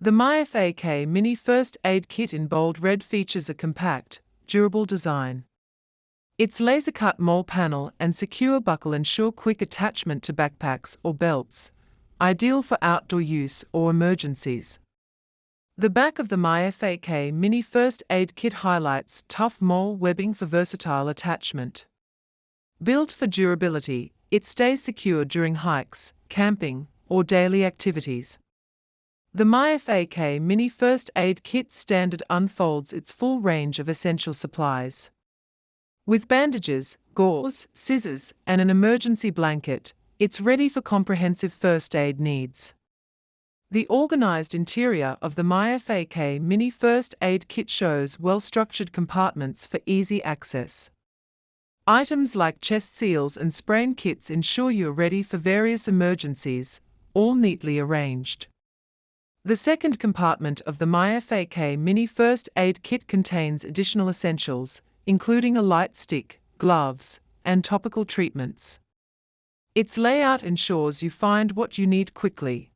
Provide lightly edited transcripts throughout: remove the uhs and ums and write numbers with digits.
The MyFAK Mini First Aid Kit in bold red features a compact, durable design. Its laser-cut mole panel and secure buckle ensure quick attachment to backpacks or belts, ideal for outdoor use or emergencies. The back of the MyFAK Mini First Aid Kit highlights tough mole webbing for versatile attachment. Built for durability, it stays secure during hikes, camping, or daily activities. The MyFAK Mini First Aid Kit Standard unfolds its full range of essential supplies. With bandages, gauze, scissors, and an emergency blanket, it's ready for comprehensive first aid needs. The organized interior of the MyFAK Mini First Aid Kit shows well-structured compartments for easy access. Items like chest seals and sprain kits ensure you're ready for various emergencies, all neatly arranged. The second compartment of the MyFAK Mini First Aid Kit contains additional essentials, including a light stick, gloves, and topical treatments. Its layout ensures you find what you need quickly.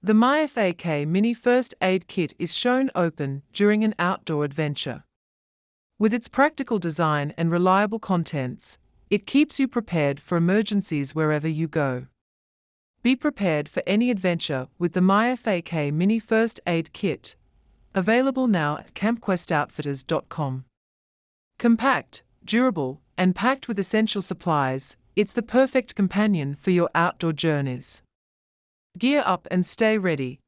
The MyFAK Mini First Aid Kit is shown open during an outdoor adventure. With its practical design and reliable contents, it keeps you prepared for emergencies wherever you go. Be prepared for any adventure with the MyFAK Mini First Aid Kit, available now at campquestoutfitters.com. Compact, durable, and packed with essential supplies, it's the perfect companion for your outdoor journeys. Gear up and stay ready,